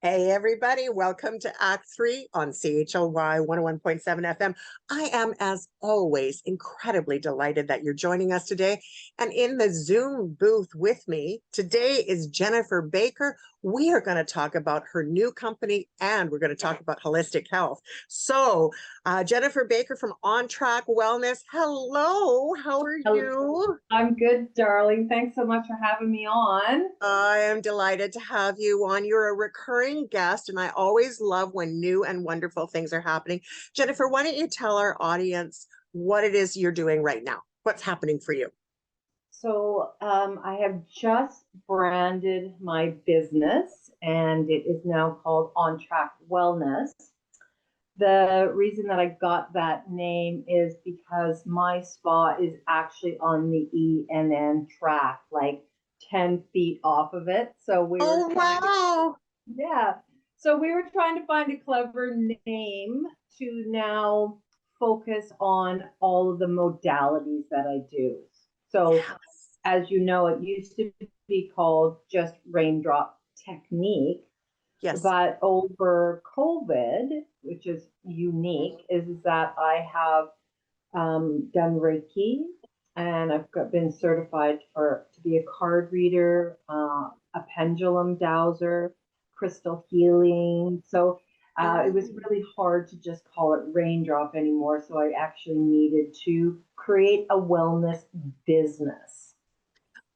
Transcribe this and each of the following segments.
Hey, everybody, welcome to Act 3 on CHLY 101.7 FM. I am, as always, incredibly delighted that you're joining us today. And in the Zoom booth with me today is Jennifer Baker. We are going to talk about her new company and we're going to talk about holistic health. So, Jennifer Baker from On Track Wellness. Hello, how are Hello. you? I'm good, darling. Thanks so much for having me on. I am delighted to have you on. You're a recurring guest, and I always love when new and wonderful things are happening. Jennifer, why don't you tell our audience what it is you're doing right now? What's happening for you? I have just branded my business and it is now called On Track Wellness. The reason that I got that name is because my spa is actually on the ENN track, like 10 feet off of it. Oh, wow. Yeah. So we were trying to find a clever name to now focus on all of the modalities that I do. So, Yes. as you know, it used to be called just raindrop technique, Yes. but over COVID, which is unique, is that I have done Reiki and been certified to be a card reader, a pendulum dowser, crystal healing. It was really hard to just call it raindrop anymore. So I actually needed to create a wellness business.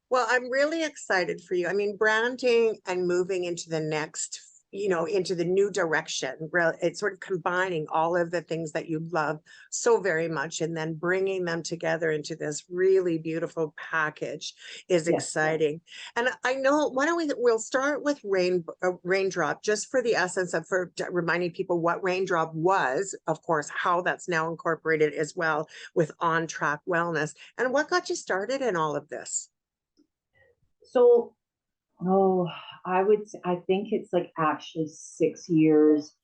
Well, I'm really excited for you. I mean, branding and moving into the next, into the new direction. It's sort of combining all of the things that you love so very much and then bringing them together into this really beautiful package is Yes. exciting. And I know, we'll start with Raindrop, just for the essence of for reminding people what Raindrop was, of course, how that's now incorporated as well with On Track Wellness. And what got you started in all of this? So, oh, I think it's like actually 6 years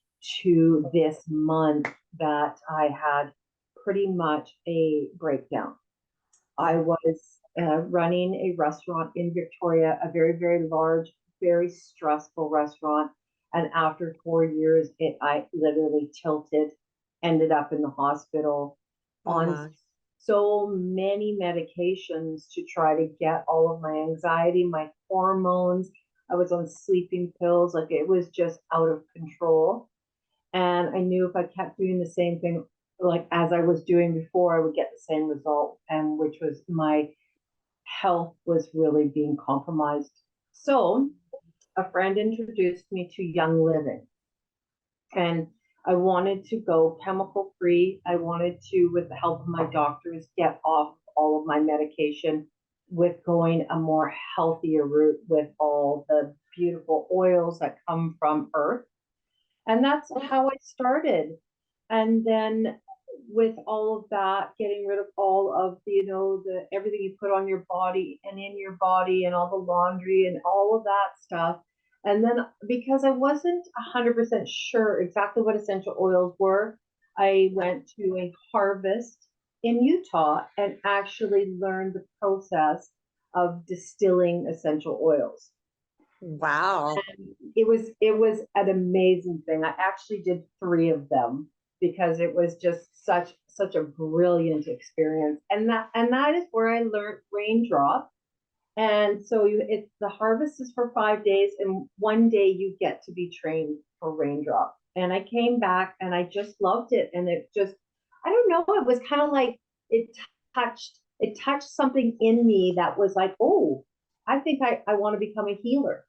to this month that I had pretty much a breakdown. I Yeah. was running a restaurant in Victoria, a very, very large, very stressful restaurant. And after 4 years, I literally tilted, ended up in the hospital Oh on my. so many medications to try to get all of my anxiety, my hormones. I was on sleeping pills, like it was just out of control. And I knew if I kept doing the same thing, like as I was doing before, I would get the same result, and which was my health was really being compromised. So a friend introduced me to Young Living, and I wanted to go chemical free. I wanted to, with the help of my doctors, get off all of my medication with going a more healthier route with all the beautiful oils that come from earth. And that's how I started. And then with all of that, getting rid of all of the, the everything you put on your body and in your body and all the laundry and all of that stuff. And then because I wasn't 100% sure exactly what essential oils were, I went to a harvest in Utah and actually learned the process of distilling essential oils. Wow. It was an amazing thing. I actually did three of them because it was just such a brilliant experience. And that is where I learned raindrop. And so it's the harvest is for 5 days, and one day you get to be trained for raindrop. And I came back and I just loved it. And it just, I don't know, it was kind of like it it touched something in me that was like, oh, I think I want to become a healer.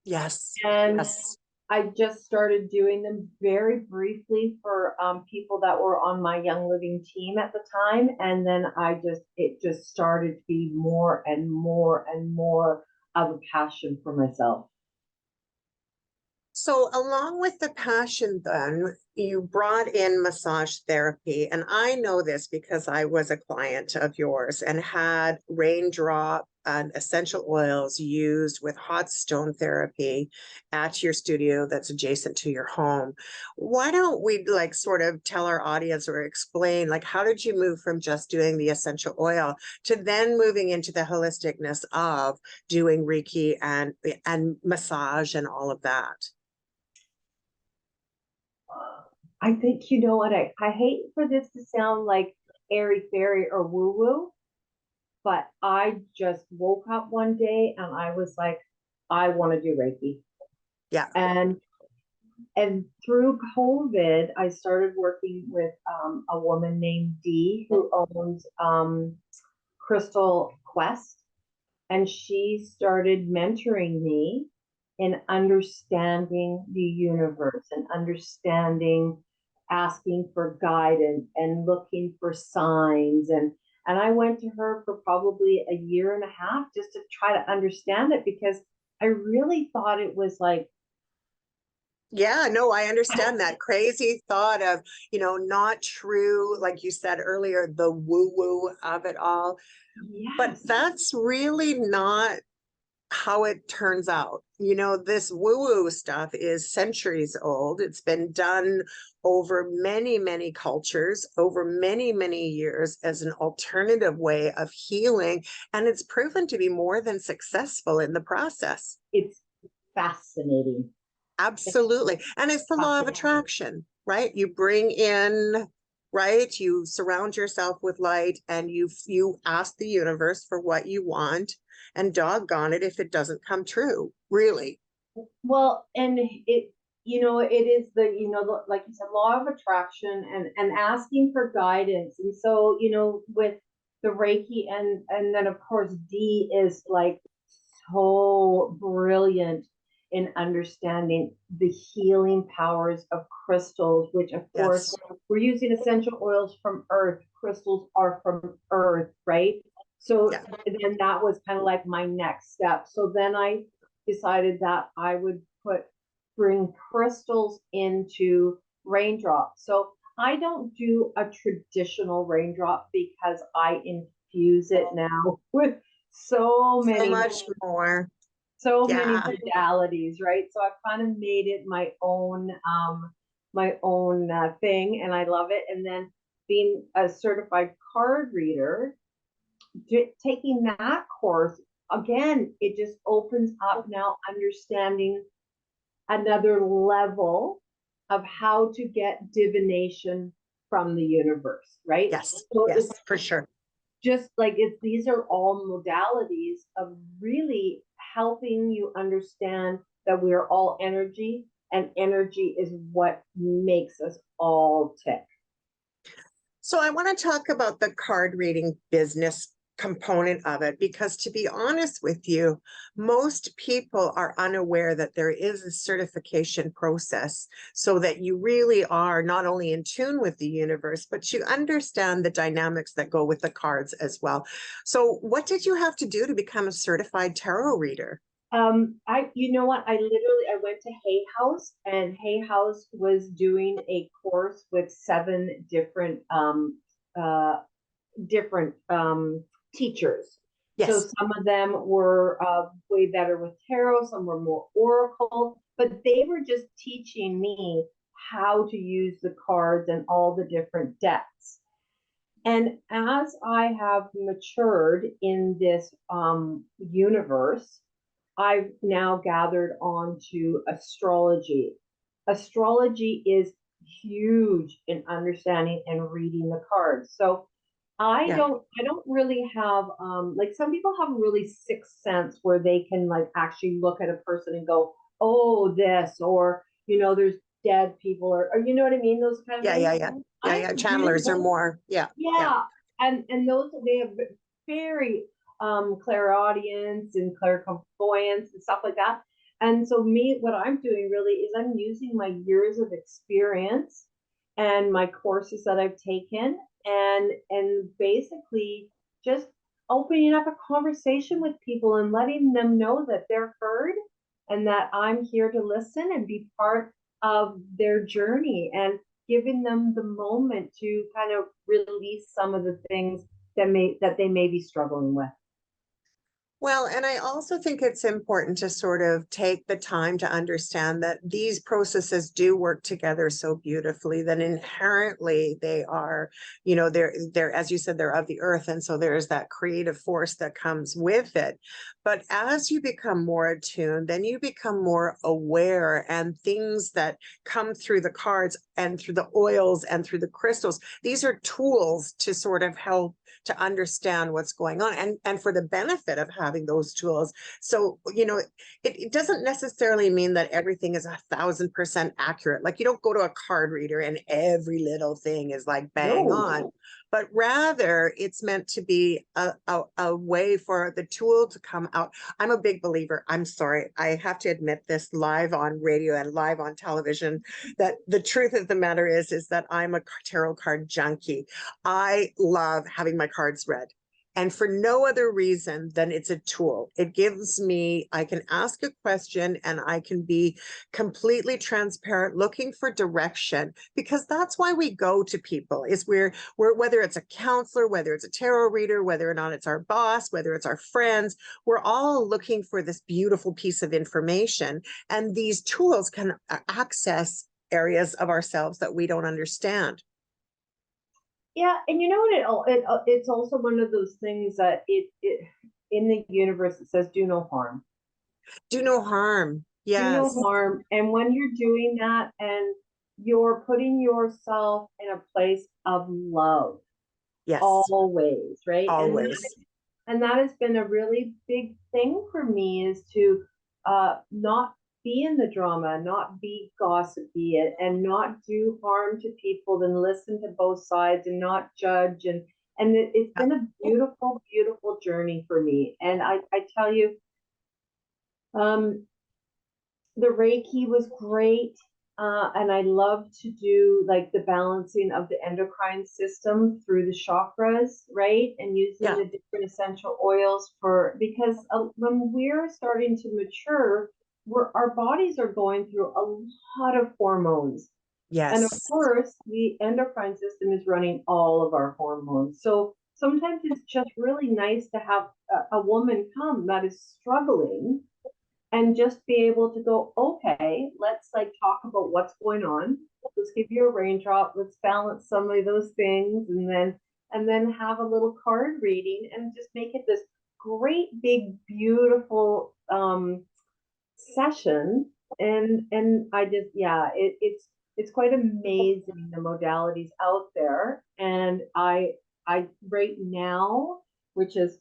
Yes. And Yes. I just started doing them very briefly for people that were on my Young Living team at the time. And then it just started to be more and more and more of a passion for myself. So, along with the passion, then you brought in massage therapy. And I know this because I was a client of yours and had raindrop and essential oils used with hot stone therapy at your studio that's adjacent to your home. Why don't we like sort of tell our audience or explain, like, how did you move from just doing the essential oil to then moving into the holisticness of doing Reiki and massage and all of that? I think, you know what, I hate for this to sound like airy fairy or woo woo, but I just woke up one day and I was like, I want to do Reiki. Yeah. And through COVID, I started working with a woman named Dee who owns Crystal Quest, and she started mentoring me in understanding the universe and understanding, asking for guidance and looking for signs. And I went to her for probably a year and a half just to try to understand it, because I really thought it was like, Yeah, no, I understand that crazy thought of, not true, like you said earlier, the woo-woo of it all. But yes, that's really not how it turns out. This woo-woo stuff is centuries old. It's been done over many, many cultures, over many, many years as an alternative way of healing. And it's proven to be more than successful in the process. it's fascinating. It's Absolutely. And it's the law of fascinating. attraction, right? You bring in, right? You surround yourself with light and you ask the universe for what you want, and doggone it if it doesn't come true, really. Well, and it, it is like you said, law of attraction and asking for guidance. And so, with the Reiki and then of course D is like so brilliant in understanding the healing powers of crystals, which of course Yes. we're using essential oils from earth. Crystals are from earth, right? So Yeah. then that was kind of like my next step. So then I decided that I would bring crystals into raindrops. So I don't do a traditional raindrop because I infuse it now with so So many much more. so many Yeah. modalities, right? So I've kind of made it my own thing, and I love it. And then being a certified card reader, taking that course again, it just opens up now understanding another level of how to get divination from the universe, right? Yes. So Yes, it's for sure. just like these are all modalities of really helping you understand that we are all energy, and energy is what makes us all tick. So I want to talk about the card reading business component of it, because to be honest with you, most people are unaware that there is a certification process so that you really are not only in tune with the universe, but you understand the dynamics that go with the cards as well. So what did you have to do to become a certified tarot reader? You know what? I went to Hay House, and Hay House was doing a course with seven uh, different teachers. So Yes. some of them were way better with tarot, some were more oracle, but they were just teaching me how to use the cards and all the different decks. And as I have matured in this universe, I've now gathered on to astrology. Astrology is huge in understanding and reading the cards. So Yeah. I don't really have like some people have a really sixth sense where they can like actually look at a person and go, oh, this, or there's dead people, or you know what I mean, those kind of Yeah. things. Yeah. Yeah. Yeah. I Yeah. really Channelers are more. Yeah. Yeah. yeah, and those they have very clairaudience and clairvoyance and stuff like that. And so me, what I'm doing really is I'm using my years of experience and my courses that I've taken, and basically just opening up a conversation with people and letting them know that they're heard and that I'm here to listen and be part of their journey, and giving them the moment to kind of release some of the things that they may be struggling with. Well, and I also think it's important to sort of take the time to understand that these processes do work together so beautifully that inherently they are, they're, as you said, they're of the earth. And so there's that creative force that comes with it. But as you become more attuned, then you become more aware, and things that come through the cards and through the oils and through the crystals, these are tools to sort of help to understand what's going on, and for the benefit of having those tools. So, it doesn't necessarily mean that everything is 1,000% accurate. Like, you don't go to a card reader and every little thing is like bang on, but rather it's meant to be a way for the tool to come out. I'm a big believer. I'm sorry, I have to admit this live on radio and live on television, that the truth of the matter is that I'm a tarot card junkie. I love having my cards read. And for no other reason than it's a tool. It gives me, I can ask a question and I can be completely transparent, looking for direction, because that's why we go to people, is we're whether it's a counselor, whether it's a tarot reader, whether or not it's our boss, whether it's our friends, we're all looking for this beautiful piece of information. And these tools can access areas of ourselves that we don't understand. Yeah, and you know what? It's also one of those things that it in the universe it says do no harm. Do no harm. Do no Yes. harm. And when you're doing that and you're putting yourself in a place of love, Yes. always, right? Always. And that has been a really big thing for me, is to not be in the drama, not be gossipy, and not do harm to people, and listen to both sides and not judge. And it's been a beautiful, beautiful journey for me. And I tell you, um, the Reiki was great. And I love to do like the balancing of the endocrine system through the chakras, right? And using Yeah. the different essential oils because when we're starting to mature, our bodies are going through a lot of hormones. And of Yes. course, the endocrine system is running all of our hormones. So sometimes it's just really nice to have a woman come that is struggling and just be able to go, okay, let's like talk about what's going on. Let's give you a raindrop. Let's balance some of those things, and then have a little card reading and just make it this great big beautiful session. And I just, yeah, it's quite amazing the modalities out there. And I right now, which is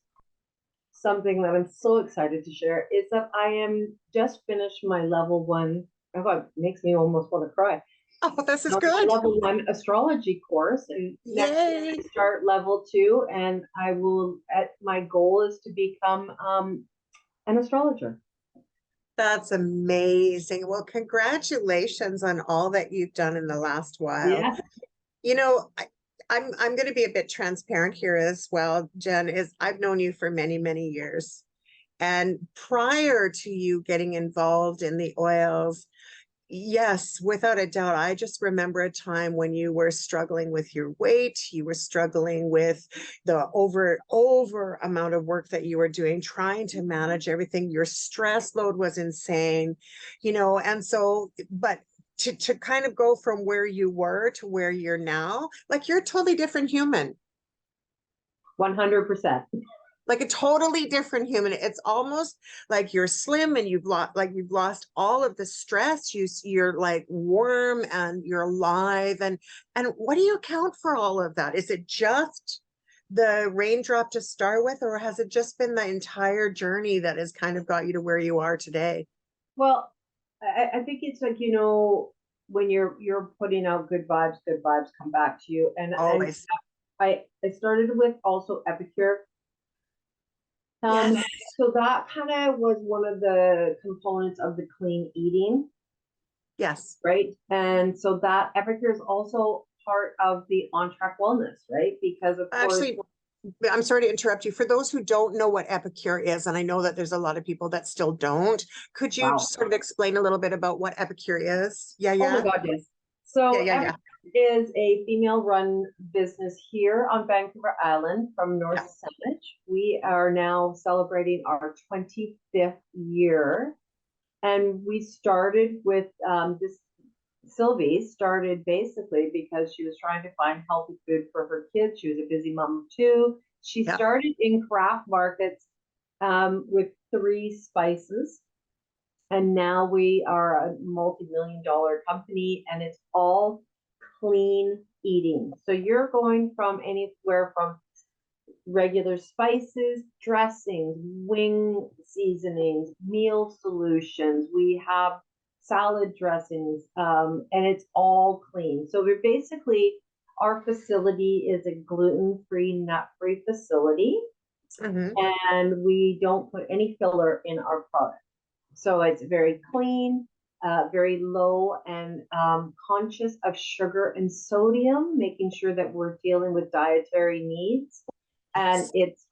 something that I'm so excited to share, is that I am just finished my level one. Oh, it makes me almost want to cry. Oh, this is good. Level one astrology course, and next year Yay. I start level two, and I will. My goal is to become an astrologer. That's amazing. Well, congratulations on all that you've done in the last while. Yeah. You know, I'm going to be a bit transparent here as well, Jen, is I've known you for many, many years. And prior to you getting involved in the oils, yes, without a doubt. I just remember a time when you were struggling with your weight, you were struggling with the over amount of work that you were doing, trying to manage everything. Your stress load was insane, and so, but to kind of go from where you were to where you're now, like you're a totally different human. 100%. Like a totally different human. It's almost like you're slim and you've lost all of the stress. You're like warm and you're alive. And what do you account for all of that? Is it just the raindrop to start with, or has it just been the entire journey that has kind of got you to where you are today? Well, I think it's like, when you're putting out good vibes come back to you. And Always. I started with also Epicure. Yes. So that kind of was one of the components of the clean eating, Yes. right? And so that Epicure is also part of the on track wellness, right? Because of course, Actually, I'm sorry to interrupt you. For those who don't know what Epicure is, and I know that there's a lot of people that still don't, could you wow. just sort of explain a little bit about what Epicure is? Yeah, Oh my yeah. God, yes. Yeah, So yeah, yeah. Epicure is a female-run business here on Vancouver Island from North Yeah. Saanich. We are now celebrating our 25th year, and we started with this. Sylvie started basically because she was trying to find healthy food for her kids. She was a busy mom too. She Yeah. started in craft markets with 3 spices. And now we are a multi-million-dollar company, and it's all clean eating. So you're going from anywhere from regular spices, dressings, wing seasonings, meal solutions. We have salad dressings, and it's all clean. So we're basically, our facility is a gluten-free, nut-free facility, Mhm. and we don't put any filler in our product. So it's very clean, very low and conscious of sugar and sodium, making sure that we're dealing with dietary needs. And Yes.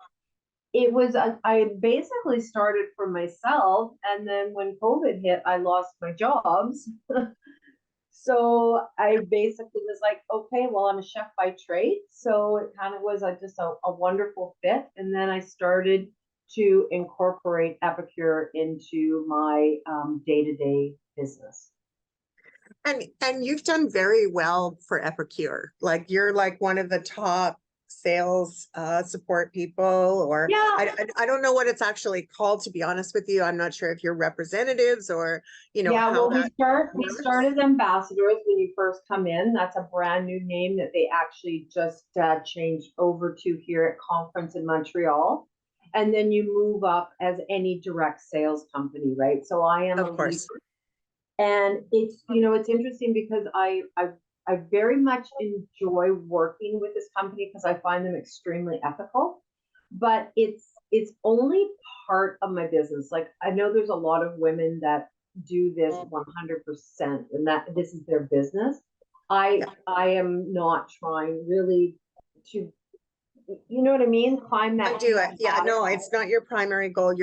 I basically started for myself. And then when COVID hit, I lost my jobs. So I basically was like, okay, well, I'm a chef by trade. So it kind of was just a wonderful fit. And then I started to incorporate Epicure into my day-to-day business. And you've done very well for Epicure. Like you're like one of the top sales support people, or Yeah, I don't know what it's actually called, to be honest with you. I'm not sure if you're representatives or yeah. how Well, that we works. started ambassadors when you first come in. That's a brand new name that they actually just changed over to here at conference in Montreal. And then you move up as any direct sales company, right? So I am a Of leader. course. And it's interesting because I very much enjoy working with this company because I find them extremely ethical. But it's only part of my business. Like, I know there's a lot of women that do this 100%, and that this is their business. Yeah. I am not trying really to, you know what I mean, climb I that do it. Yeah, ladder. no, it's not your primary goal.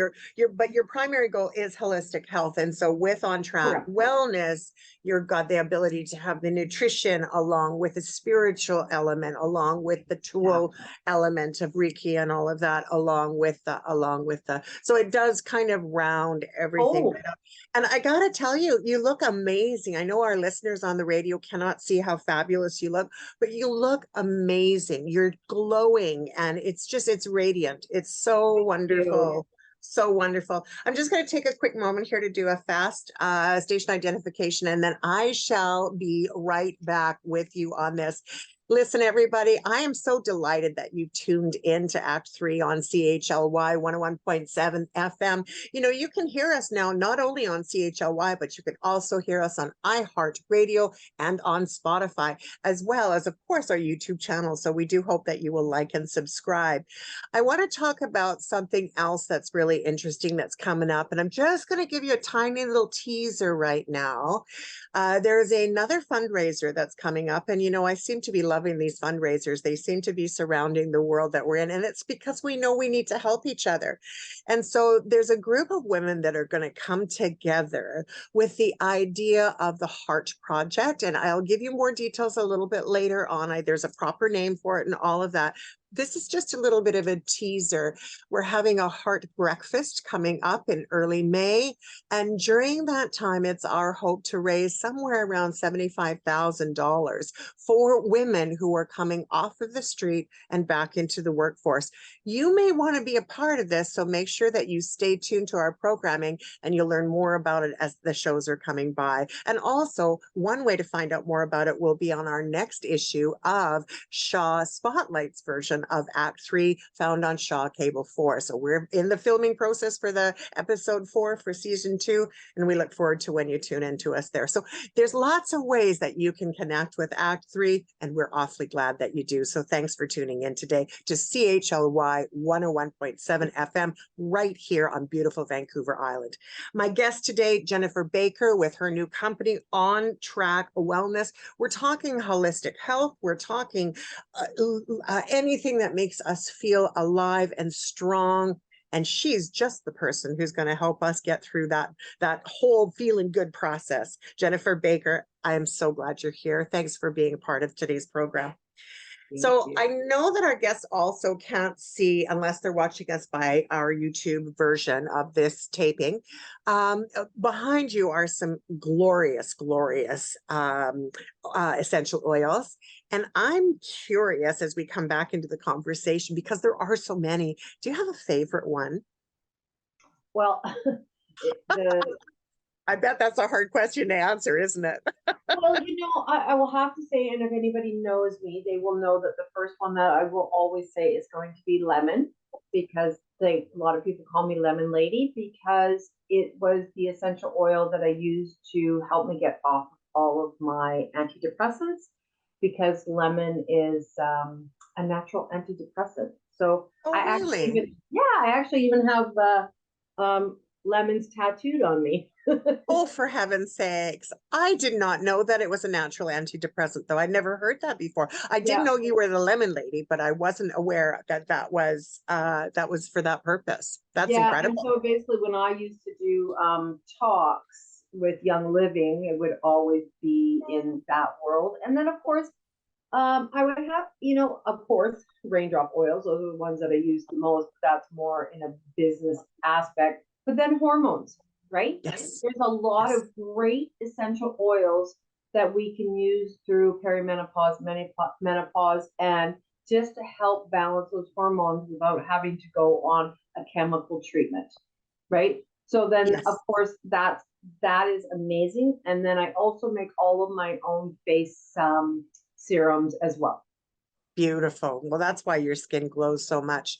But your primary goal is holistic health. And so with On Track Correct. Wellness, you've got the ability to have the nutrition along with the spiritual element, along with the Yeah. tool element of Reiki and all of that, along with the, so it does kind of round everything Oh, right up. And I gotta tell you, you look amazing. I know our listeners on the radio cannot see how fabulous you look, but you look amazing. You're glowing and it's radiant. It's so you. wonderful. So wonderful. I'm just going to take a quick moment here to do a fast station identification, and then I shall be right back with you on this. Listen, everybody, I am so delighted that you tuned in to Act 3 on CHLY 101.7 FM. You know, you can hear us now not only on CHLY, but you can also hear us on iHeartRadio and on Spotify, as well as, of course, our YouTube channel. So we do hope that you will like and subscribe. I want to talk about something else that's really interesting that's coming up. And I'm just going to give you a tiny little teaser right now. There's another fundraiser that's coming up. And, you know, I seem to be loving these fundraisers. They seem to be surrounding the world that we're in. And it's because we know we need to help each other. And so there's a group of women that are going to come together with the idea of the Heart Project. And I'll give you more details a little bit later on. There's a proper name for it and all of that. This is just a little bit of a teaser. We're having a heart breakfast coming up in early May. And during that time, it's our hope to raise somewhere around $75,000 for women who are coming off of the street and back into the workforce. You may want to be a part of this, so make sure that you stay tuned to our programming and you'll learn more about it as the shows are coming by. And also, one way to find out more about it will be on our next issue of Shaw Spotlights version of Act 3, found on Shaw Cable 4. So we're in the filming process for the episode 4 for season 2, and we look forward to when you tune in to us there. So there's lots of ways that you can connect with Act 3, and we're awfully glad that you do. So thanks for tuning in today to CHLY 101.7 FM right here on beautiful Vancouver Island. My guest today, Jennifer Baker, with her new company, On Track Wellness. We're talking holistic health. We're talking anything that makes us feel alive and strong. And she's just the person who's going to help us get through that whole feeling good process. Jennifer Baker, I am so glad you're here. Thanks for being a part of today's program. Thank So you. I know that our guests also can't see unless they're watching us by our YouTube version of this taping. Behind you are some glorious, glorious essential oils. And I'm curious as we come back into the conversation, because there are so many, do you have a favorite one? Well, the I bet that's a hard question to answer, isn't it? well, I will have to say, and if anybody knows me, they will know that the first one that I will always say is going to be lemon, because a lot of people call me Lemon Lady because it was the essential oil that I used to help me get off all of my antidepressants, because lemon is a natural antidepressant. So Oh, really? I actually even have lemons tattooed on me. Oh, for heaven's sakes. I did not know that it was a natural antidepressant, though. I'd never heard that before. I did Yeah. know you were the lemon lady, but I wasn't aware that that was for that purpose. That's Yeah, and incredible. so basically, when I used to do talks with Young Living, it would always be in that world. And then, of course, I would have, of course, raindrop oils. Those are the ones that I use the most. That's more in a business aspect. But then hormones, right? Yes. There's a lot Yes. of great essential oils that we can use through perimenopause, menopause, and just to help balance those hormones without having to go on a chemical treatment, right? So then, of Yes. course, that is amazing. And then I also make all of my own face serums as well. Beautiful. Well, that's why your skin glows so much.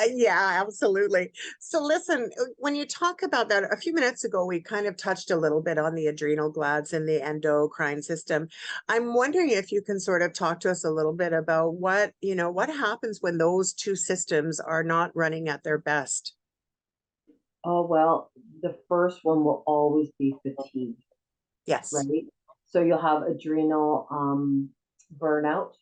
Yeah, absolutely. So listen, when you talk about that, a few minutes ago, we kind of touched a little bit on the adrenal glands and the endocrine system. I'm wondering if you can sort of talk to us a little bit about what happens when those two systems are not running at their best. Oh, well, the first one will always be fatigue, Yes. right? So you'll have adrenal burnout,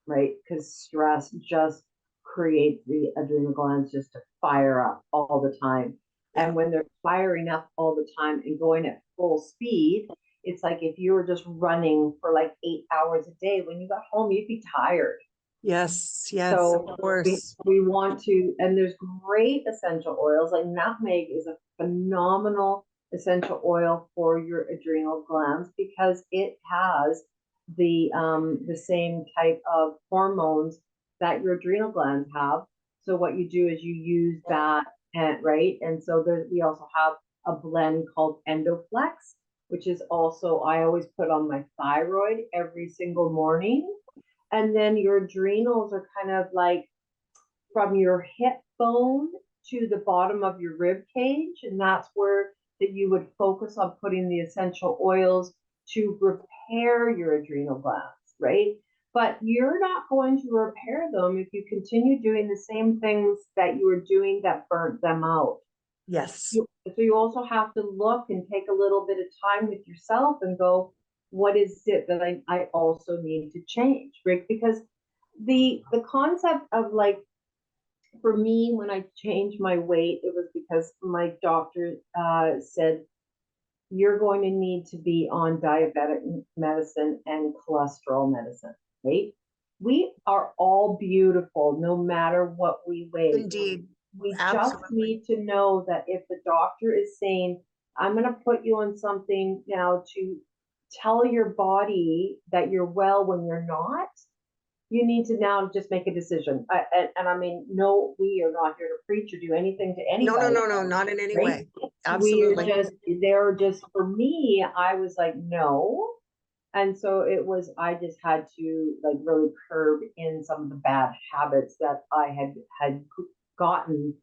right? Because stress just creates the adrenal glands just to fire up all the time. Yeah. And when they're firing up all the time and going at full speed, it's like if you were just running for like 8 hours a day, when you got home, you'd be tired. Yes. Yes, of So course. we want to, and there's great essential oils. Like nutmeg is a phenomenal essential oil for your adrenal glands because it has the same type of hormones that your adrenal glands have. So what you do is you use that, and right, and so we also have a blend called Endoflex, which is also I always put on my thyroid every single morning, and then your adrenals are kind of like from your hip bone to the bottom of your rib cage, and that's where that you would focus on putting the essential oils to repair your adrenal glands, right? But you're not going to repair them if you continue doing the same things that you were doing that burnt them out. Yes. So you also have to look and take a little bit of time with yourself and go, what is it that I also need to change, right? Because the concept of like, for me, when I changed my weight, it was because my doctor said you're going to need to be on diabetic medicine and cholesterol medicine, right? We are all beautiful no matter what we weigh. Indeed. We just Absolutely. need to know that if the doctor is saying, I'm going to put you on something now to tell your body that you're well when you're not, you need to now just make a decision. And I mean, no, we are not here to preach or do anything to No, no, anybody, no, no, not in any right? way. We are Absolutely. just, they're just, for me, I was like, no. And so it was, I just had to like really curb in some of the bad habits that I had gotten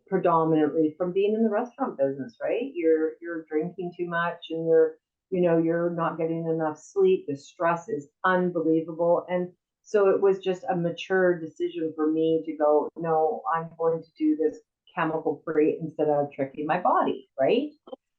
predominantly from being in the restaurant business, right? You're drinking too much and you're not getting enough sleep. The stress is unbelievable. And so it was just a mature decision for me to go, no, I'm going to do this chemical free instead of tricking my body, right?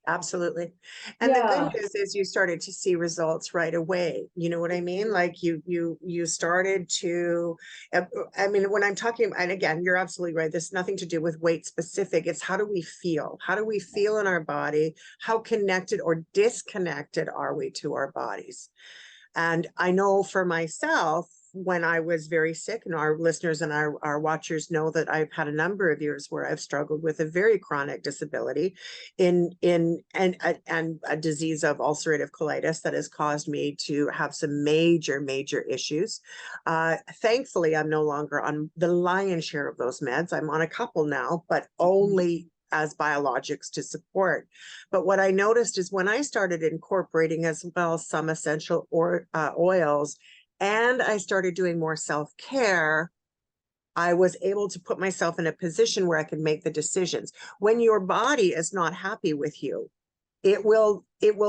Absolutely. And the good Yeah. news is you started to see results right away. You know what I mean? Like you started to, I mean, when I'm talking, and again, you're absolutely right. There's nothing to do with weight specific. It's how do we feel? How do we feel in our body? How connected or disconnected are we to our bodies? And I know for myself, when I was very sick, and our listeners and our watchers know that I've had a number of years where I've struggled with a very chronic disability and a disease of ulcerative colitis that has caused me to have some major issues. Thankfully, I'm no longer on the lion's share of those meds. I'm on a couple now, but only as biologics to support. But what I noticed is when I started incorporating as well some essential oils, and I started doing more self-care, I was able to put myself in a position where I could make the decisions. When your body is not happy with you, it will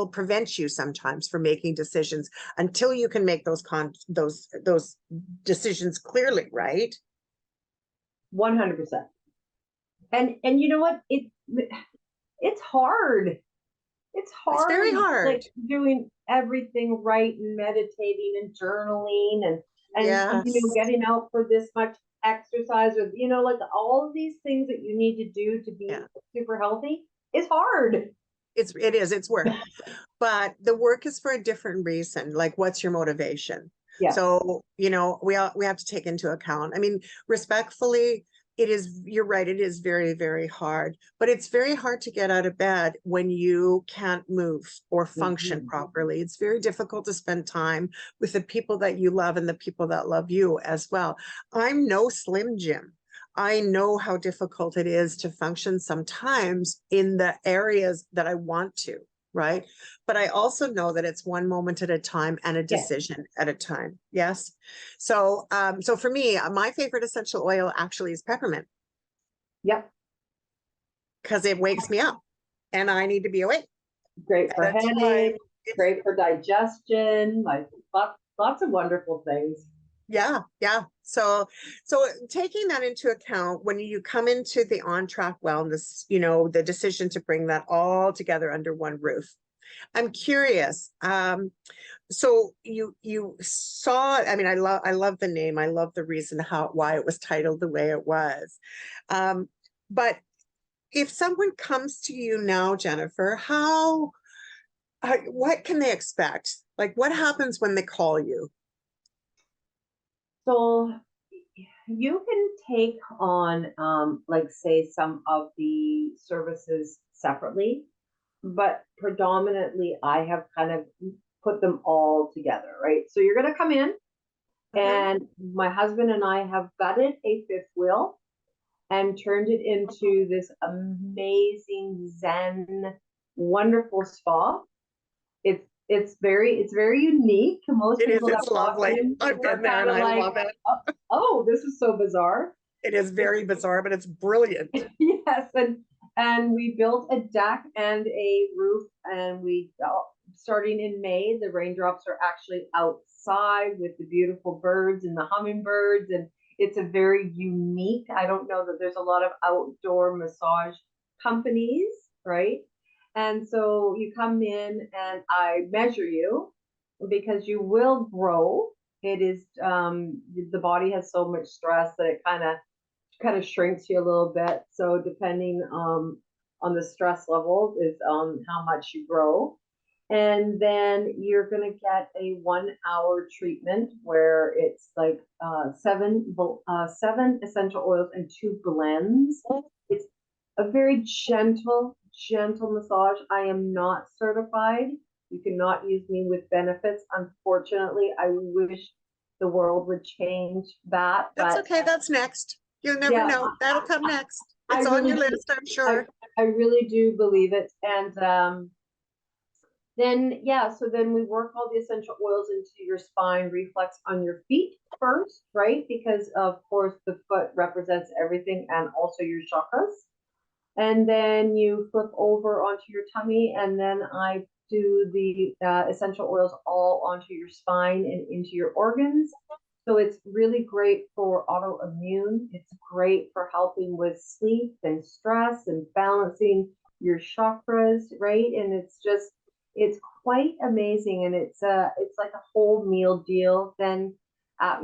prevent you sometimes from making decisions until you can make those decisions clearly, right? 100%. And you know what? It's hard. It's It's hard, very hard. like doing everything right and meditating and journaling and Yes. getting out for this much exercise, or like all of these things that you need to do to be Yeah. super healthy is hard. It's work. But the work is for a different reason. Like, what's your motivation? Yes. So, we have to take into account. I mean, respectfully, you're right, it is very, very hard, but it's very hard to get out of bed when you can't move or function Mhm. properly. It's very difficult to spend time with the people that you love and the people that love you as well. I'm no Slim Jim. I know how difficult it is to function sometimes in the areas that I want to, right? But I also know that it's one moment at a time and a Yes. decision at a time. Yes. So for me, my favorite essential oil actually is peppermint Yep. because it wakes me up and I need to be awake Great for at a time. headache, great for digestion, like lots of wonderful things. Yeah, yeah. So taking that into account, when you come into the On Track Wellness, the decision to bring that all together under one roof. I'm curious. So you saw, I mean, I love the name. I love the reason why it was titled the way it was. But if someone comes to you now, Jennifer, what can they expect? Like, what happens when they call you? So you can take on, like, say, some of the services separately, but predominantly I have kind of put them all together, right? So you're going to come in, Mhm. and my husband and I have gutted a fifth wheel and turned it into this amazing Zen, wonderful spa. It's very unique. Most It is, people that it's walk lovely. in I've are been there kind and of I like, love it. oh, oh, this is so bizarre. It is very bizarre, but it's brilliant. Yes, and we built a deck and a roof, and we starting in May, the raindrops are actually outside with the beautiful birds and the hummingbirds, and it's a very unique. I don't know that there's a lot of outdoor massage companies, right? And so you come in and I measure you because you will grow. It is the body has so much stress that it kind of shrinks you a little bit. So depending on the stress level is how much you grow. And then you're going to get a 1 hour treatment where it's like seven essential oils and two blends. It's a very gentle massage. I am not certified. You cannot use me with benefits. Unfortunately, I wish the world would change that. That's But okay. That's next. You'll never yeah, know. That'll come next. I It's on really your do. list, I'm I, sure. I really do believe it. And then, yeah, so then we work all the essential oils into your spine reflex on your feet first, right? Because of course the foot represents everything and also your chakras. And then you flip over onto your tummy, and then I do the essential oils all onto your spine and into your organs. So it's really great for autoimmune. It's great for helping with sleep and stress and balancing your chakras, right? And it's quite amazing, and it's like a whole meal deal. Then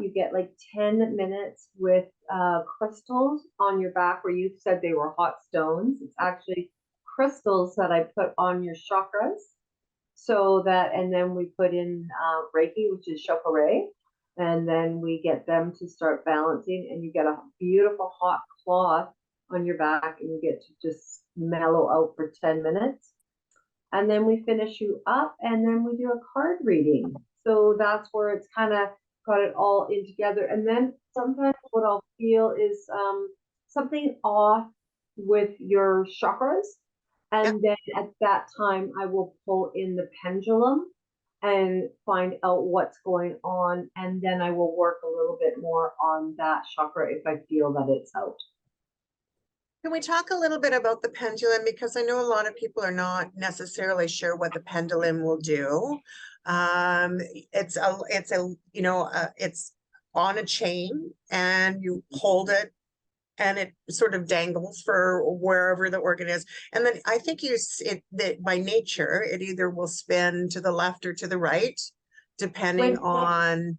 you get like 10 minutes with crystals on your back where you said they were hot stones. It's actually crystals that I put on your chakras. So that, and then we put in Reiki, which is chakra, and then we get them to start balancing, and you get a beautiful hot cloth on your back, and you get to just mellow out for 10 minutes. And then we finish you up, and then we do a card reading. So that's where it's kind of got it all in together. And then sometimes what I'll feel is something off. with your chakras. Yep. And then at that time, I will pull in the pendulum and find out what's going on. And then I will work a little bit more on that chakra if I feel that it's out. Can we talk a little bit about the pendulum? Because I know a lot of people are not necessarily sure what the pendulum will do. It's it's on a chain and you hold it and it sort of dangles for wherever the organ is. And then I think that by nature, it either will spin to the left or to the right, depending on,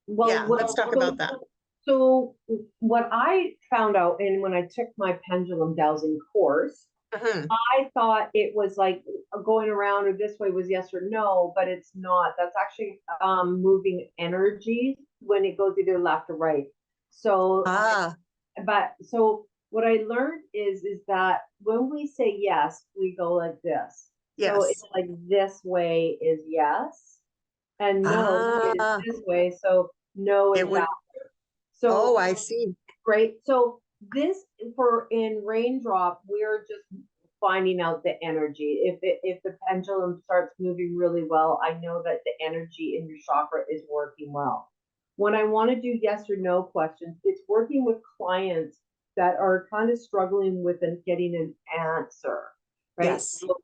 let's talk about that. So what I found out, and when I took my pendulum dowsing course, I thought it was like going around or this way was yes or no, but it's not. That's actually moving energy when it goes either left or right. So, so what I learned is that when we say yes, we go like this. So Yes. it's like this way is yes, and no is this way. So no is that way. So I see. Right. So this for in raindrop, we're just finding out the energy. If the pendulum starts moving really well, I know that the energy in your chakra is working well. When I want to do yes or no questions, it's working with clients that are kind of struggling with getting an answer, right? Yes. So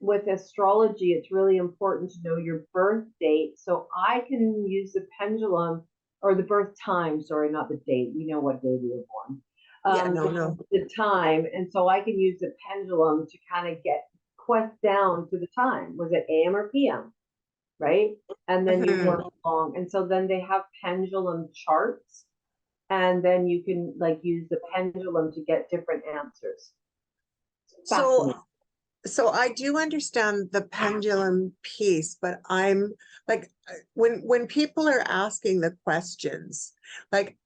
with astrology, it's really important to know your birth date. So I can use the pendulum or the birth time, sorry, not the date. We know what day we were born. The time. And so I can use the pendulum to kind of get quest down to the time. Was it AM or PM? Right. And then you work along. And so then they have pendulum charts. And then you can like use the pendulum to get different answers. So I do understand the pendulum piece, but I'm like, when people are asking the questions, like,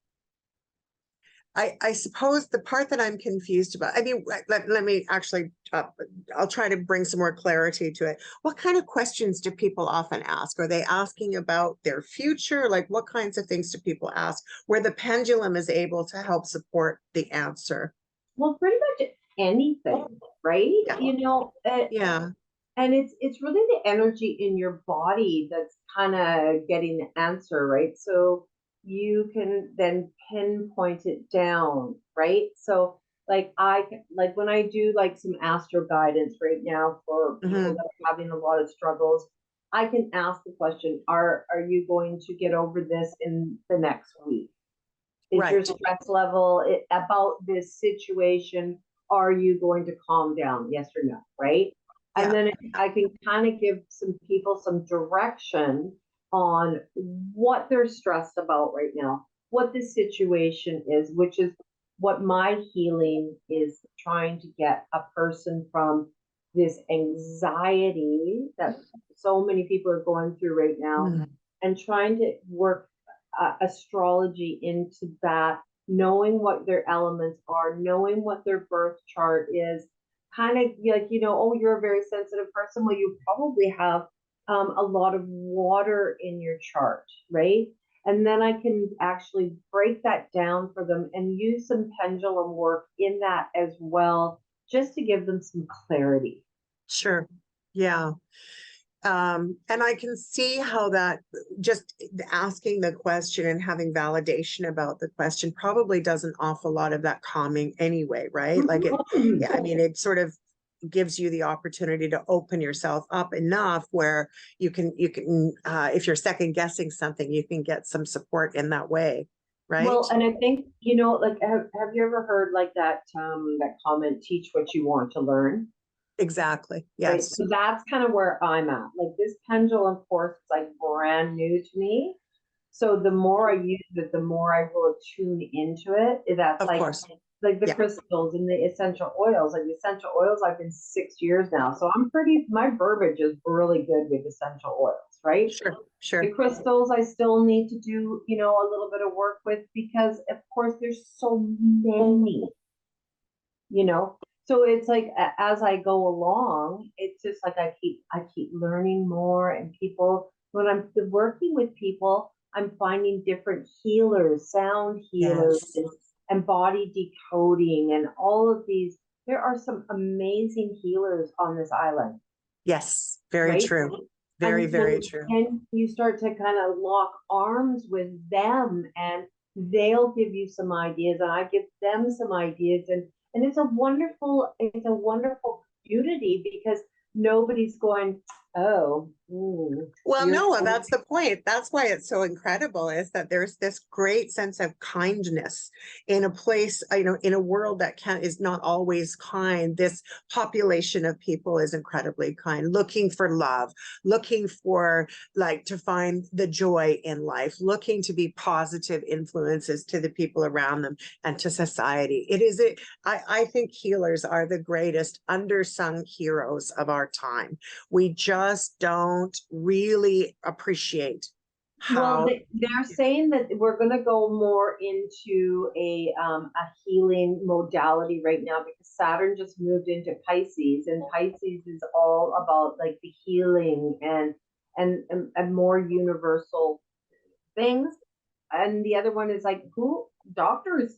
I suppose the part that I'm confused about, I mean, let me actually, I'll try to bring some more clarity to it. What kind of questions do people often ask? Are they asking about their future? Like, what kinds of things do people ask where the pendulum is able to help support the answer? Well, pretty much anything, right? Yeah. And it's really the energy in your body that's kind of getting the answer, right? So you can then pinpoint it down, right? So like like when I do like some astro guidance right now for people that are having a lot of struggles, I can ask the question, are you going to get over this in the next week? Is your stress level about this situation? Are you going to calm down? Yes or no, right? And then I can kind of give some people some direction on what they're stressed about right now, what the situation is, which is what my healing is trying to get a person from this anxiety that so many people are going through right now and trying to work astrology into that, knowing what their elements are, knowing what their birth chart is, kind of like, oh, you're a very sensitive person. Well, you probably have a lot of water in your chart, right? And then I can actually break that down for them and use some pendulum work in that as well, just to give them some clarity. Sure. Yeah. And I can see how that just asking the question and having validation about the question probably does an awful lot of that calming anyway, right? Like I mean, it sort of gives you the opportunity to open yourself up enough where you can, if you're second guessing something, you can get some support in that way, right? Well, and I think, like, have you ever heard like that comment, teach what you want to learn? Exactly. Right. Yes. So that's kind of where I'm at. Like this pendulum course is like brand new to me. So the more I use it, the more I will tune into it. That's Of course. like the crystals and the essential oils. Like the essential oils, I've been 6 years now. So my verbiage is really good with essential oils, right? Sure. The crystals I still need to do, a little bit of work with because of course there's so many, So it's like as I go along, it's just like I keep learning more, and people, when I'm working with people, I'm finding different healers, sound healers, and body decoding and all of these. There are some amazing healers on this island, Yes, very right? true. Very, And very true. and you start to kind of lock arms with them, and they'll give you some ideas, and I give them some ideas, and it's a wonderful community because nobody's going, oh, Well, you're no, that's the point. That's why it's so incredible is that there's this great sense of kindness in a place, in a world that is not always kind. This population of people is incredibly kind, looking for love, looking for to find the joy in life, looking to be positive influences to the people around them and to society. I think healers are the greatest undersung heroes of our time. We just don't really appreciate well, how. they're saying that we're going to go more into a healing modality right now because Saturn just moved into Pisces, and Pisces is all about like the healing and more universal things. And the other one is like who doctors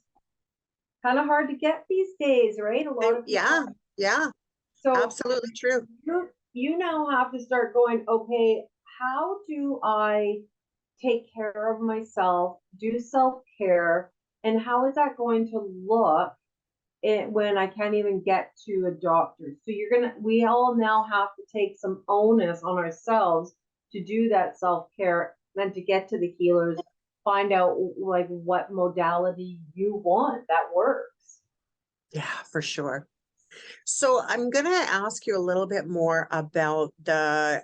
kind of hard to get these days, right? A lot of Yeah, people. yeah, So absolutely true. you now have to start going, okay, how do I take care of myself, do self-care, and how is that going to look when I can't even get to a doctor? So we all now have to take some onus on ourselves to do that self-care and to get to the healers, find out like what modality you want that works. Yeah, for sure. So I'm going to ask you a little bit more about the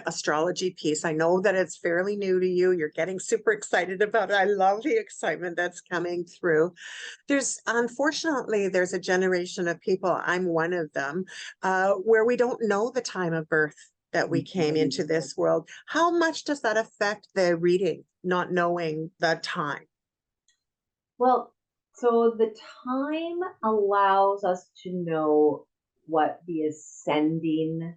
astrology piece. I know that it's fairly new to you. You're getting super excited about it. I love the excitement that's coming through. Unfortunately, there's a generation of people, I'm one of them, where we don't know the time of birth that we came into this world. How much does that affect the reading, not knowing the time? Well, so the time allows us to know what the ascending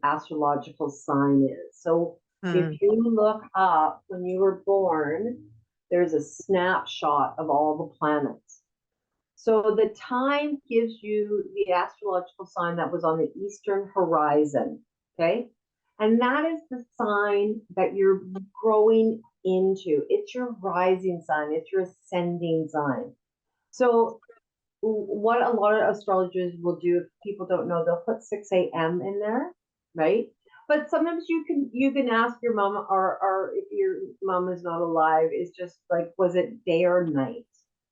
astrological sign is. So Hmm. if you look up when you were born, there's a snapshot of all the planets. So the time gives you the astrological sign that was on the eastern horizon. Okay. And that is the sign that you're growing into. It's your rising sign, it's your ascending sign. So what a lot of astrologers will do, if people don't know, they'll put 6 a.m. in there, right? But sometimes you can ask your mom, or if your mom is not alive, is just like, was it day or night,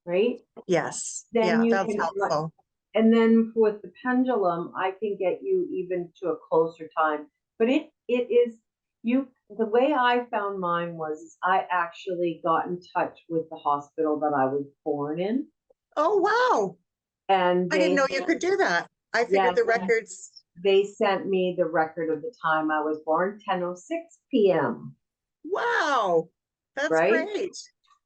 right? Yes. Then Yeah, you that's can, helpful. and then with the pendulum, I can get you even to a closer time. But it is you. The way I found mine was I actually got in touch with the hospital that I was born in, Oh, wow. and I didn't know you could do that. I figured yes, the records. they sent me the record of the time I was born, 10:06 p.m. Wow. That's Right? great.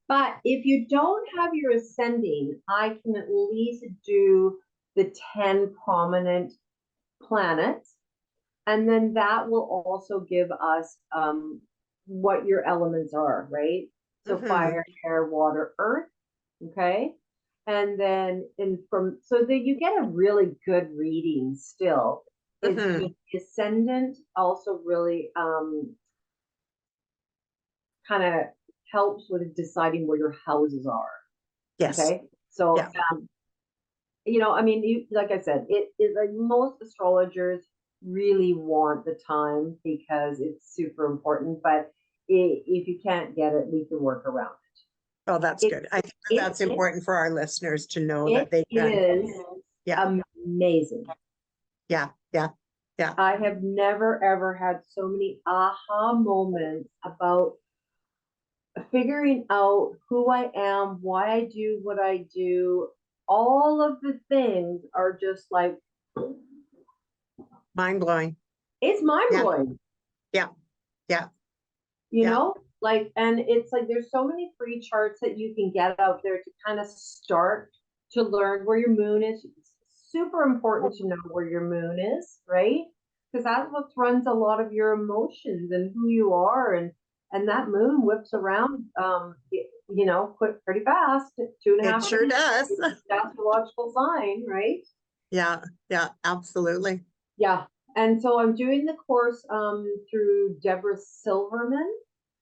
But if you don't have your ascending, I can at least do the 10 prominent planets. And then that will also give us what your elements are, right? So Hmm. fire, air, water, earth. Okay. And then so that you get a really good reading still. It's Hmm. just the ascendant also really kind of helps with deciding where your houses are. Yes. Okay. So Yeah. I mean, like I said, it is like most astrologers really want the time because it's super important. But if you can't get it, we can work around Oh, that's it. good. I think that It that's important for our listeners to know it that they can. is Yeah. amazing. Yeah. Yeah. Yeah. I have never ever had so many aha moments about figuring out who I am, why I do what I do. All of the things are just like Mind blowing. it's mind Yeah. blowing. Yeah. Yeah. you Yeah. know like, and it's like there's so many free charts that you can get out there to kind of start to learn where your moon is. It's super important to know where your moon is, right? Because that's what runs a lot of your emotions and who you are, and And that moon whips around, you know, quick, pretty fast, two and a It half sure minutes, does. astrological sign, right? Yeah, yeah, absolutely. Yeah. And so I'm doing the course through Deborah Silverman,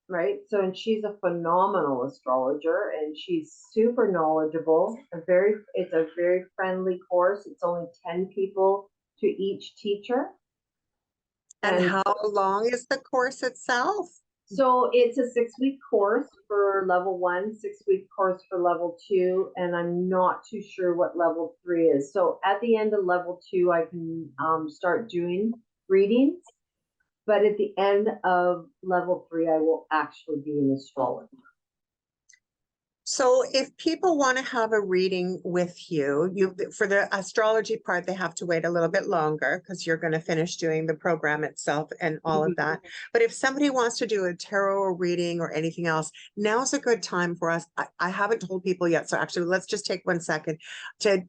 right? So, and she's a phenomenal astrologer and she's super knowledgeable. It's a very friendly course. It's only 10 people to each teacher. And And how long is the course itself? so it's a 6 week course for level 1, 6 week course for level 2, and I'm not too sure what level 3 is. So at the end of level 2, I can start doing readings, but at the end of level 3, I will actually be an astrologer. So if people want to have a reading with you, for the astrology part, they have to wait a little bit longer because you're going to finish doing the program itself and all of that. But if somebody wants to do a tarot reading or anything else, now's a good time for us. I haven't told people yet. So actually, let's just take 1 second to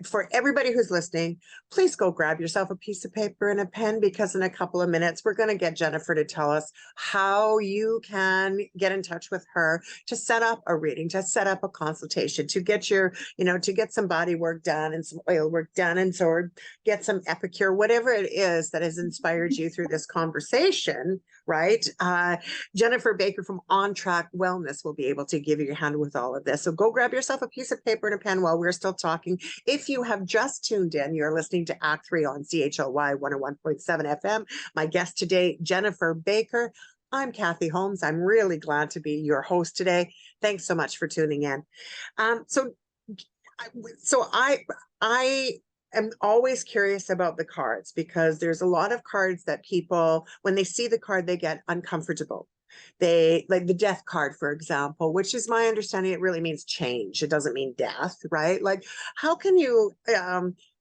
for everybody who's listening, please go grab yourself a piece of paper and a pen, because in a couple of minutes, we're going to get Jennifer to tell us how you can get in touch with her to set up a reading, to set up a consultation, to get your, to get some body work done and some oil work done, and so get some epicure, whatever it is that has inspired you through this conversation, right? Jennifer Baker from On Track Wellness will be able to give you a hand with all of this. So go grab yourself a piece of paper and a pen while we're still talking. If you have just tuned in, you're listening to Act 3 on CHLY 101.7 FM. My guest today, Jennifer Baker. I'm Kathy Holmes. I'm really glad to be your host today. Thanks so much for tuning in. So I am always curious about the cards, because there's a lot of cards that people, when they see the card, they get uncomfortable. They like the death card, for example, which is my understanding, it really means change. It doesn't mean death, right? Like, how can you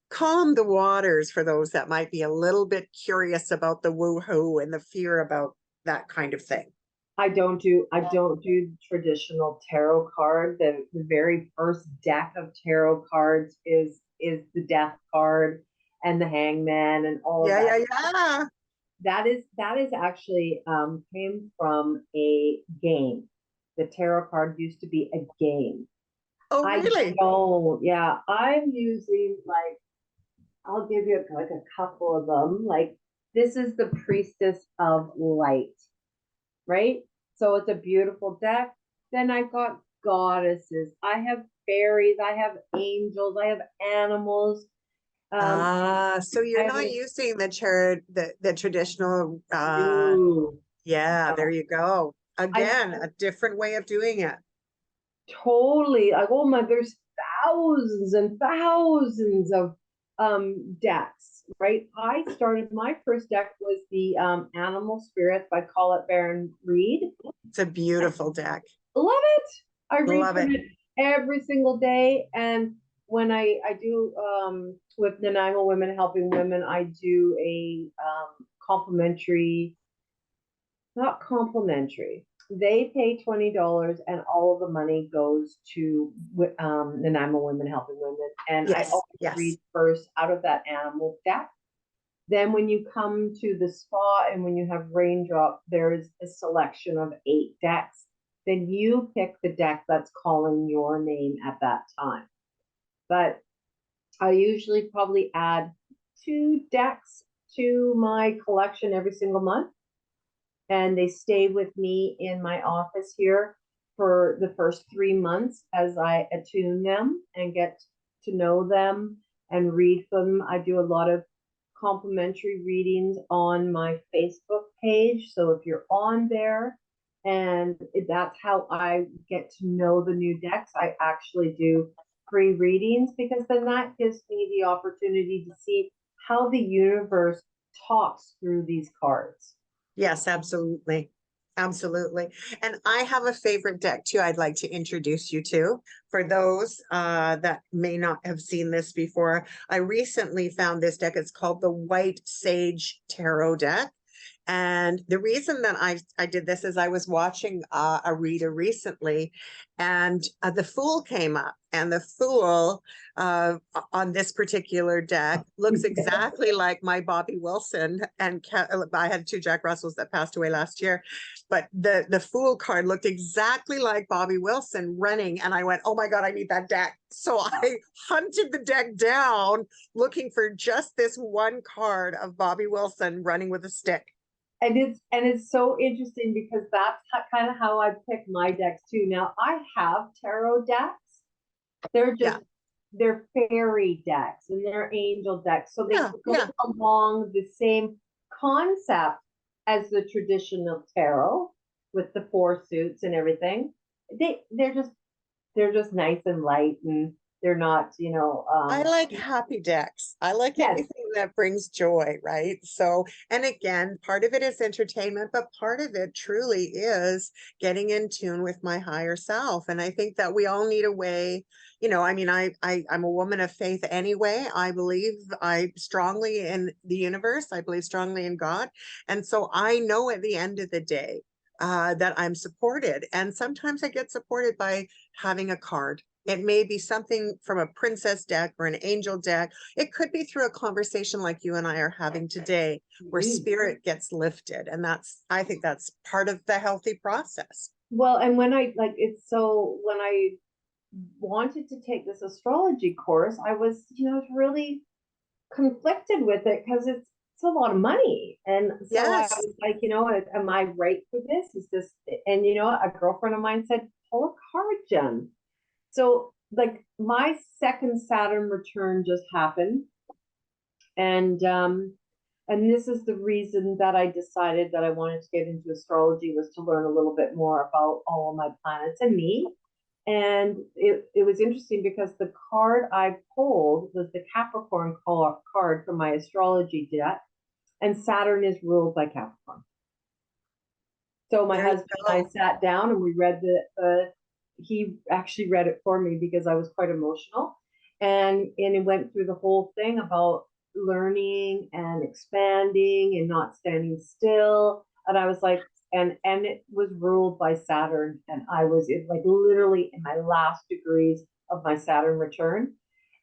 calm the waters for those that might be a little bit curious about the woo-hoo and the fear about that kind of thing? I don't do traditional tarot card. The very first deck of tarot cards is the death card and the hangman and all of Yeah, that. yeah. That is actually came from a game. The tarot card used to be a game. Oh, I really? don't, yeah. I'm using, like, I'll give you like a couple of them. Like, this is the Priestess of Light, right? So it's a beautiful deck. Then I've got goddesses. I have fairies. I have angels. I have animals. So I you're have not a using the traditional new. yeah, there you go. I Again, a different way of doing it. totally like, oh my, there's thousands and thousands of decks, right? I started, my first deck was the Animal Spirits by Colette Baron Reed. It's a beautiful deck. Love it. I read Love from it. it every single day. And when I do with Nanaimo Women Helping Women, I do a complimentary, not complimentary. They pay $20 and all of the money goes to Nanaimo Women Helping Women. And I Yes, always yes. read first out of that animal deck. Then when you come to the spa and when you have raindrop, there's a selection of 8 decks. Then you pick the deck that's calling your name at that time. But I usually probably add 2 decks to my collection every single month. And they stay with me in my office here for the first 3 months as I attune them and get to know them and read them. I do a lot of complimentary readings on my Facebook page. So if you're on there, and that's how I get to know the new decks, I actually do free readings, because then that gives me the opportunity to see how the universe talks through these cards. Yes, absolutely. Absolutely. And I have a favorite deck too, I'd like to introduce you to. For those that may not have seen this before, I recently found this deck. It's called the White Sage Tarot deck. And the reason that I did this is I was watching a reader recently, and the Fool came up, and the Fool on this particular deck looks exactly like my Bobby Wilson. And I had two Jack Russells that passed away last year, but the Fool card looked exactly like Bobby Wilson running, and I went, oh my God, I need that deck. So I hunted the deck down looking for just this one card of Bobby Wilson running with a stick. And it's so interesting because that's kind of how I pick my decks too. Now I have tarot decks. They're Yeah, just they're fairy decks and they're angel decks. So they yeah, go yeah. along the same concept as the traditional tarot with the four suits and everything. They're just nice and light, and they're not, I like happy decks. I like yes. anything that brings joy, right? So, and again, part of it is entertainment, but part of it truly is getting in tune with my higher self. And I think that we all need a way, I mean, I'm a woman of faith anyway. I strongly in the universe. I believe strongly in God. And so I know at the end of the day, that I'm supported. And sometimes I get supported by having a card. It may be something from a princess deck or an angel deck. It could be through a conversation like you and I are having today, where spirit gets lifted. And I think that's part of the healthy process. Well, and when I wanted to take this astrology course, I was, really conflicted with it because it's a lot of money. And so I Yes. was like, am I right for this? Is this, and a girlfriend of mine said, pull a card, Jen. So like my second Saturn return just happened. And this is the reason that I decided that I wanted to get into astrology, was to learn a little bit more about all of my planets and me. And it was interesting because the card I pulled was the Capricorn card from my astrology deck, and Saturn is ruled by Capricorn. So my There you husband and I go. sat down and we read he actually read it for me because I was quite emotional. And it went through the whole thing about learning and expanding and not standing still. And I was like, and it was ruled by Saturn. And I was like literally in my last degrees of my Saturn return.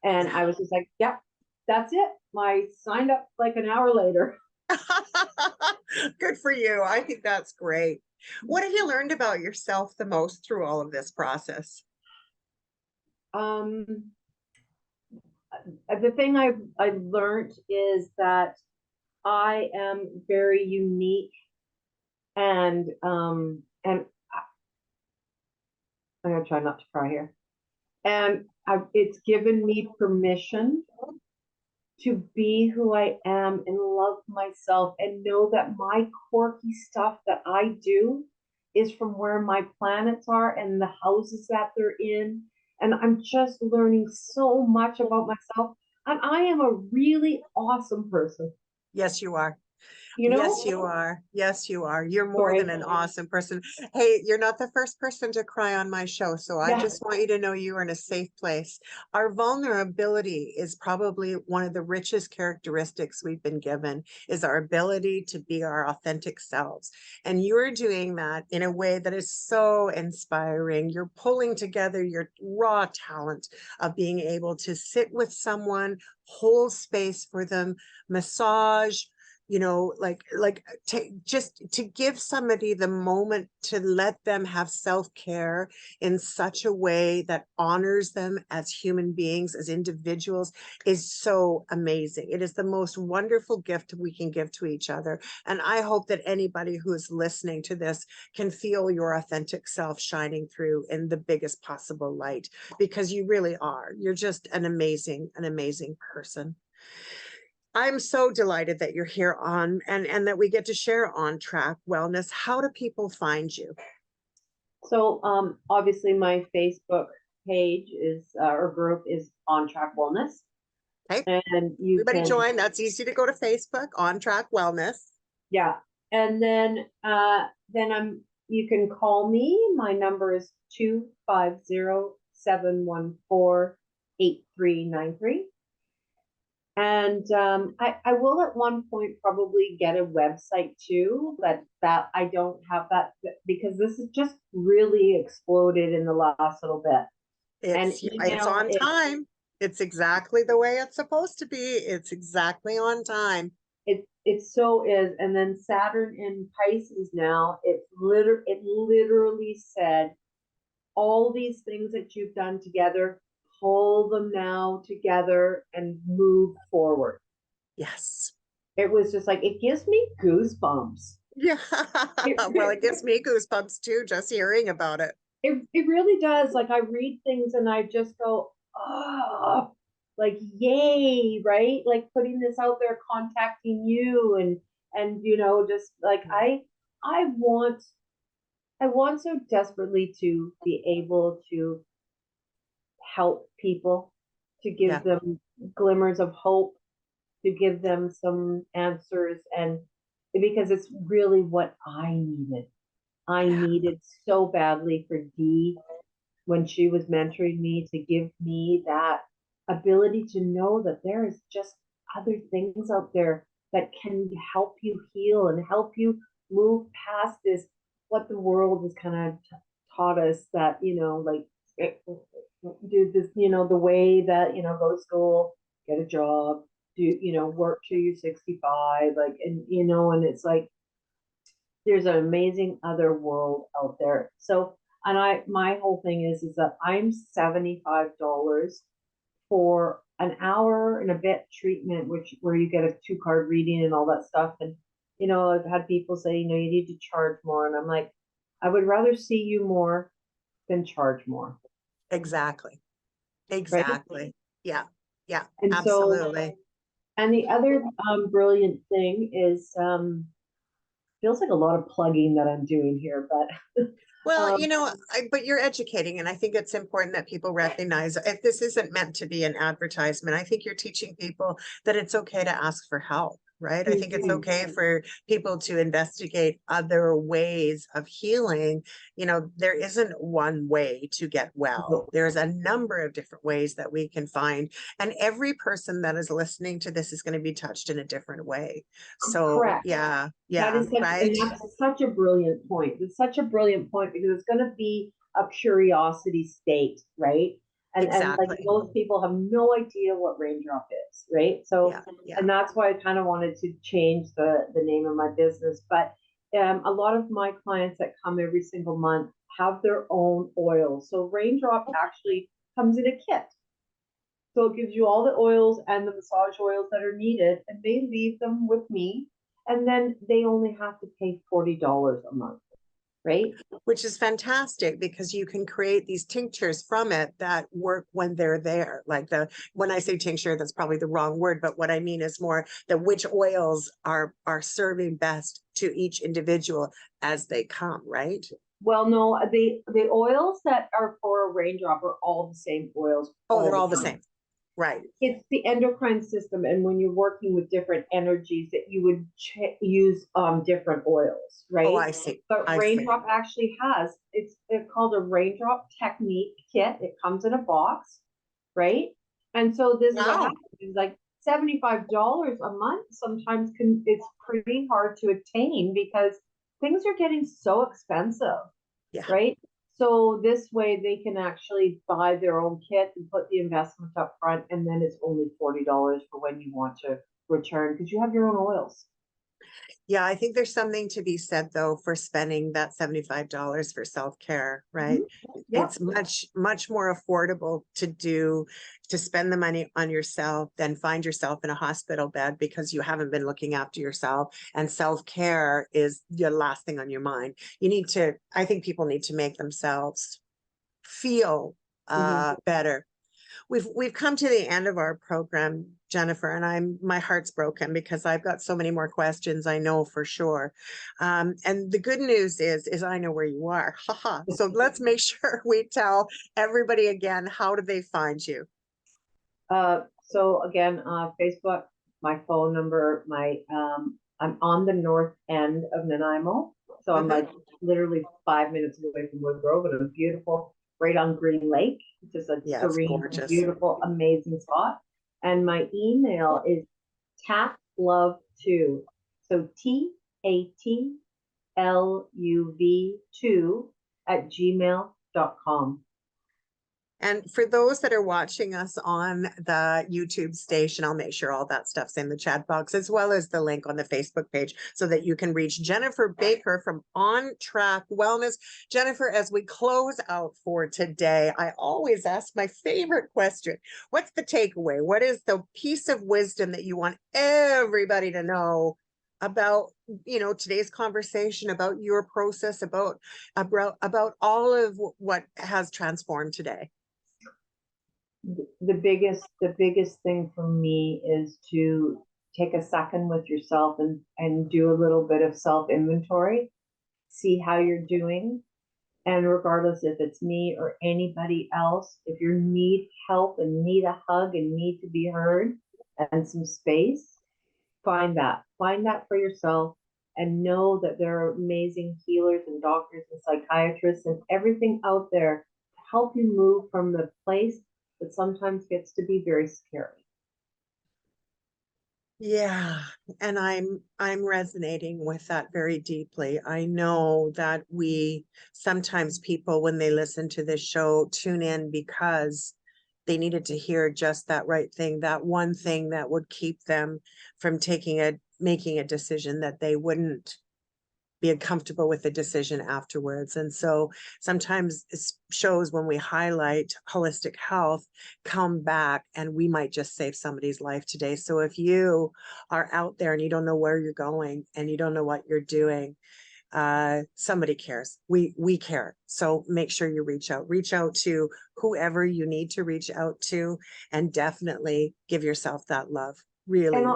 And Yeah. I was just like, yep, that's it. I signed up like an hour later. Good for you. I think that's great. What have you learned about yourself the most through all of this process? Um, the thing I've learned is that I am very unique, and I'm gonna try not to cry here. And it's given me permission to be who I am and love myself and know that my quirky stuff that I do is from where my planets are and the houses that they're in. And I'm just learning so much about myself. And I am a really awesome person, Yes, you are. you know? Yes, you are. Yes, you are. You're more than Sorry. an awesome person. Hey, you're not the first person to cry on my show, so I Yeah. just want you to know you are in a safe place. Our vulnerability is probably one of the richest characteristics we've been given, is our ability to be our authentic selves. And you're doing that in a way that is so inspiring. You're pulling together your raw talent of being able to sit with someone, hold space for them, massage, just to give somebody the moment to let them have self-care in such a way that honors them as human beings, as individuals, is so amazing. It is the most wonderful gift we can give to each other. And I hope that anybody who is listening to this can feel your authentic self shining through in the biggest possible light, because you really are. You're just an amazing person. I'm so delighted that you're here on and that we get to share On Track Wellness. How do people find you? So obviously my Facebook page is or group is On Track Wellness. Okay, And you everybody can, join. That's easy to go to Facebook, On Track Wellness. yeah. And then you can call me. My number is 250-714-8393. And I will at one point probably get a website too, but that I don't have that because this has just really exploded in the last little bit. And It's email on is time. It's exactly the way it's supposed to be. It's exactly on time. it so is. And then Saturn in Pisces now, it literally said all these things that you've done together, pull them now together and move forward. Yes. It was just like it gives me goosebumps. Yeah. It, Well, it, it gives me goosebumps too, just hearing about it. it really does. Like I read things and I just go, oh, like yay, right? Like putting this out there, contacting you and just like I want I want so desperately to be able to help people, to give Yeah. them glimmers of hope, to give them some answers and because it's really what I needed. I Yeah. needed so badly for Dee when she was mentoring me to give me that ability to know that there is just other things out there that can help you heal and help you move past this what the world has kind of taught us that like do this the way that go to school, get a job, do work till you're 65, like and it's like there's an amazing other world out there. So, and my whole thing is that I'm $75 for an hour and a bit treatment, which where you get a 2 card reading and all that stuff. And I've had people say, you need to charge more, and I'm like, I would rather see you more than charge more, Exactly. right? Exactly. Yeah. Yeah. And so, Absolutely. and the other brilliant thing is, feels like a lot of plugging that I'm doing here, but Well, um, but you're educating, and I think it's important that people recognize if this isn't meant to be an advertisement, I think you're teaching people that it's okay to ask for help, right? I think it's mhm. okay for people to investigate other ways of healing. There isn't one way to get well. There's a number of different ways that we can find, and every person that is listening to this is going to be touched in a different way. So, Correct. yeah, That yeah, is such, right? and that's such a brilliant point. It's such a brilliant point because it's going to be a curiosity state, right? And like Exactly. most people have no idea what raindrop is, right? So, Yeah, yeah. and that's why I kind of wanted to change the name of my business. But a lot of my clients that come every single month have their own oils. So raindrop actually comes in a kit. So it gives you all the oils and the massage oils that are needed, and they leave them with me. And then they only have to pay $40 a month, right? Which is fantastic because you can create these tinctures from it that work when they're there. Like when I say tincture, that's probably the wrong word, but what I mean is more that which oils are serving best to each individual as they come, right? Well, no, the oils that are for a raindrop are all the same oils Oh, they're all all the the time. same. Right. It's the endocrine system, and when you're working with different energies, that you would use different oils, Oh, right? I see. But I see. raindrop actually has it's called a raindrop technique kit. It comes in a box, right? And so this is what Wow. happens is like $75 a month sometimes it's pretty hard to attain because things are getting so expensive, Yeah. right? So this way they can actually buy their own kit and put the investment up front, and then it's only $40 for when you want to return because you have your own oils. Yeah, I think there's something to be said though for spending that $75 for self-care, right? Mm-hmm. Yep. It's much, much more affordable to spend the money on yourself than find yourself in a hospital bed because you haven't been looking after yourself. And self-care is the last thing on your mind. I think people need to make themselves feel Mm-hmm. better. We've come to the end of our program, Jennifer, and my heart's broken because I've got so many more questions, I know for sure. And the good news is I know where you are. Haha. So let's make sure we tell everybody again, how do they find you? So again, Facebook, my phone number, I'm on the north end of Nanaimo. So I'm Mhm. like literally 5 minutes away from Woodgrove, and I'm beautiful, right on Green Lake, just a Yeah, it's serene, gorgeous. beautiful, amazing spot. And my email is tatlove2. So TATLUV2 at gmail.com. And for those that are watching us on the YouTube station, I'll make sure all that stuff's in the chat box, as well as the link on the Facebook page, so that you can reach Jennifer Baker from On Track Wellness. Jennifer, as we close out for today, I always ask my favorite question. What's the takeaway? What is the piece of wisdom that you want everybody to know about, today's conversation, about your process, about all of what has transformed today? The biggest thing for me is to take a second with yourself and do a little bit of self inventory, see how you're doing. And regardless if it's me or anybody else, if you need help and need a hug and need to be heard and some space, find that for yourself, and know that there are amazing healers and doctors and psychiatrists and everything out there to help you move from the place that sometimes gets to be very scary. Yeah, and I'm resonating with that very deeply. I know that sometimes people, when they listen to this show, tune in because they needed to hear just that right thing, that one thing that would keep them from making a decision that they wouldn't be uncomfortable with the decision afterwards. And so sometimes shows, when we highlight holistic health, come back and we might just save somebody's life today. So if you are out there and you don't know where you're going and you don't know what you're doing, somebody cares. We care. So make sure you reach out to whoever you need to reach out to, and definitely give yourself that love. Really. And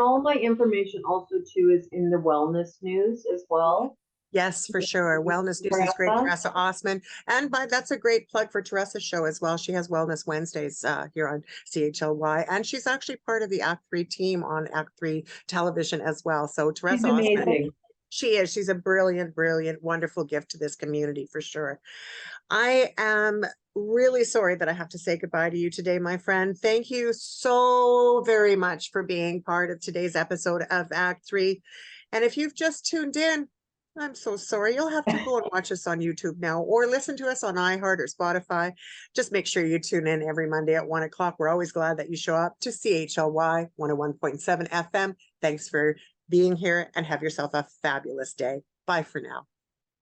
all my information also too is in the wellness news as well. Yes, for sure. Wellness News is great. Teresa Osman. And that's a great plug for Teresa's show as well. She has Wellness Wednesdays here on CHLY. And she's actually part of the Act 3 team on Act 3 television as well. So Teresa Osman, she is. She's a brilliant, brilliant, wonderful gift to this community for sure. I am really sorry that I have to say goodbye to you today, my friend. Thank you so very much for being part of today's episode of Act 3. And if you've just tuned in, I'm so sorry. You'll have to go and watch us on YouTube now, or listen to us on iHeart or Spotify. Just make sure you tune in every Monday at 1 o'clock. We're always glad that you show up to CHLY 101.7 FM. Thanks for being here, and have yourself a fabulous day. Bye for now.